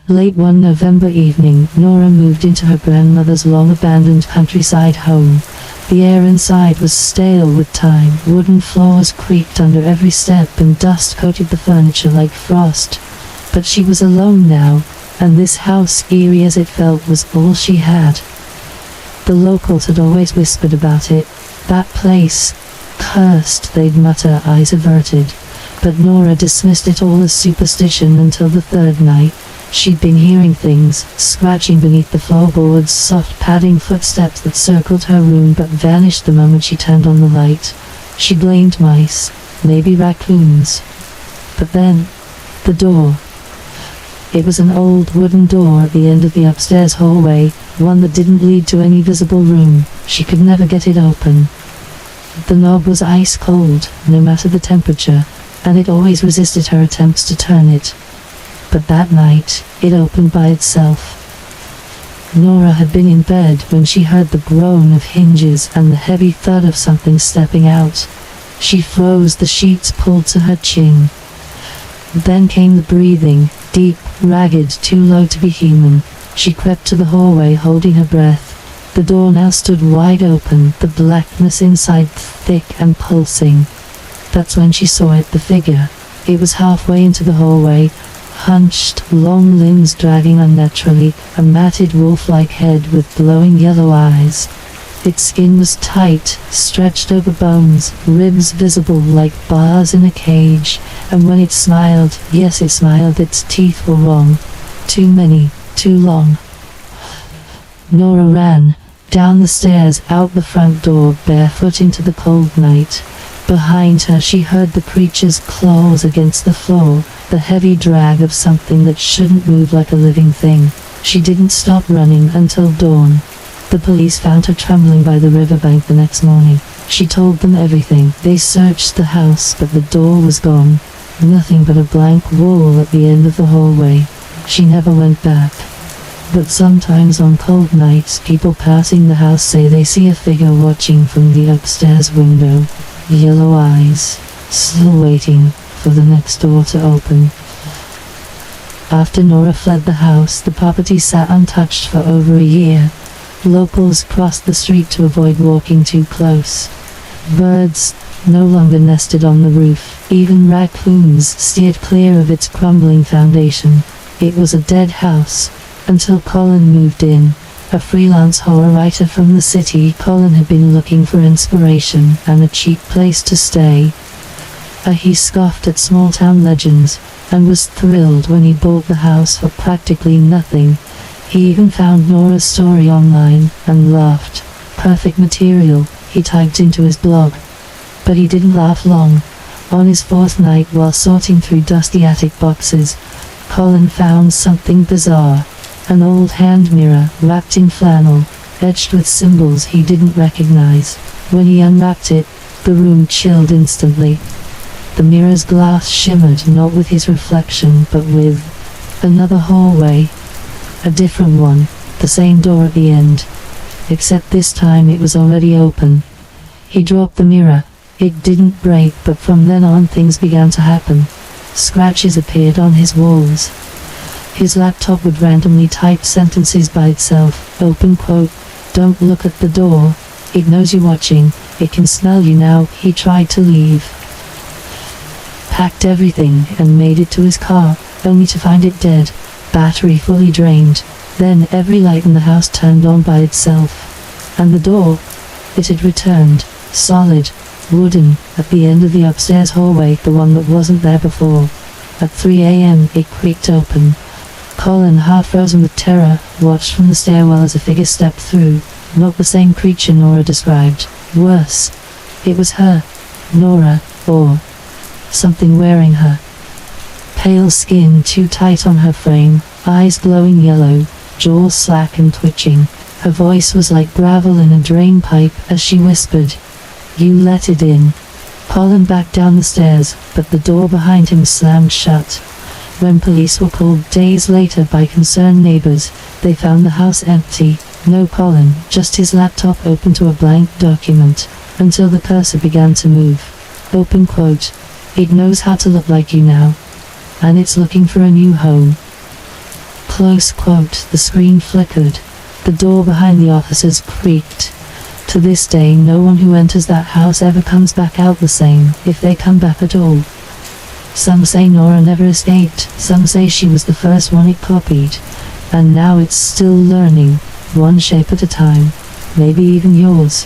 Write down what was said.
Late one November evening, Nora moved into her grandmother's long-abandoned countryside home. The air inside was stale with time. Wooden floors creaked under every step and dust coated the furniture like frost. But she was alone now, and this house, eerie as it felt, was all she had. The locals had always whispered about it. That place, cursed, they'd mutter, eyes averted. But Nora dismissed it all as superstition until the third night. She'd been hearing things, scratching beneath the floorboards, soft padding footsteps that circled her room but vanished the moment she turned on the light. She blamed mice, maybe raccoons. But then, the door. It was an old wooden door at the end of the upstairs hallway, one that didn't lead to any visible room. She could never get it open. The knob was ice cold, no matter the temperature, and it always resisted her attempts to turn it. But that night, it opened by itself. Nora had been in bed when she heard the groan of hinges and the heavy thud of something stepping out. She froze, the sheets pulled to her chin. Then came the breathing, deep, ragged, too low to be human. She crept to the hallway, holding her breath. The door now stood wide open, the blackness inside thick and pulsing. That's when she saw it, the figure. It was halfway into the hallway, hunched, long limbs dragging unnaturally, a matted wolf-like head with glowing yellow eyes. Its skin was tight, stretched over bones, ribs visible like bars in a cage, and when it smiled, yes it smiled, its teeth were wrong. Too many, too long. Nora ran, down the stairs, out the front door, barefoot into the cold night. Behind her she heard the creature's claws against the floor, the heavy drag of something that shouldn't move like a living thing. She didn't stop running until dawn. The police found her trembling by the riverbank the next morning. She told them everything. They searched the house, but the door was gone. Nothing but a blank wall at the end of the hallway. She never went back. But sometimes on cold nights, people passing the house say they see a figure watching from the upstairs window. Yellow eyes, still waiting for the next door to open. After Nora fled the house, the property sat untouched for over a year. Locals crossed the street to avoid walking too close. Birds no longer nested on the roof. Even raccoons steered clear of its crumbling foundation. It was a dead house, until Colin moved in. A freelance horror writer from the city, Colin had been looking for inspiration and a cheap place to stay. He scoffed at small-town legends, and was thrilled when he bought the house for practically nothing. He even found Nora's story online, and laughed. Perfect material, he typed into his blog. But he didn't laugh long. On his fourth night, while sorting through dusty attic boxes, Colin found something bizarre. An old hand mirror, wrapped in flannel, etched with symbols he didn't recognize. When he unwrapped it, the room chilled instantly. The mirror's glass shimmered not with his reflection, but with another hallway. A different one, the same door at the end. Except this time it was already open. He dropped the mirror. It didn't break, but from then on things began to happen. Scratches appeared on his walls. His laptop would randomly type sentences by itself. Open quote, "Don't look at the door. It knows you're watching. It can smell you now." He tried to leave. Packed everything and made it to his car, only to find it dead. Battery fully drained. Then every light in the house turned on by itself. And the door, it had returned. Solid, wooden, at the end of the upstairs hallway, the one that wasn't there before. At 3 a.m. it creaked open. Colin, half frozen with terror, watched from the stairwell as a figure stepped through. Not the same creature Nora described. Worse. It was her. Nora, or something wearing her. Pale skin too tight on her frame, eyes glowing yellow, jaw slack and twitching. Her voice was like gravel in a drain pipe as she whispered, "You let it in." Colin backed down the stairs, but the door behind him slammed shut. When police were called days later by concerned neighbors, they found the house empty. No Colin, just his laptop open to a blank document, until the cursor began to move. Open quote, "It knows how to look like you now. And it's looking for a new home." Close quote. The screen flickered. The door behind the officers creaked. To this day, no one who enters that house ever comes back out the same, if they come back at all. Some say Nora never escaped, some say she was the first one it copied, and now it's still learning, one shape at a time, maybe even yours.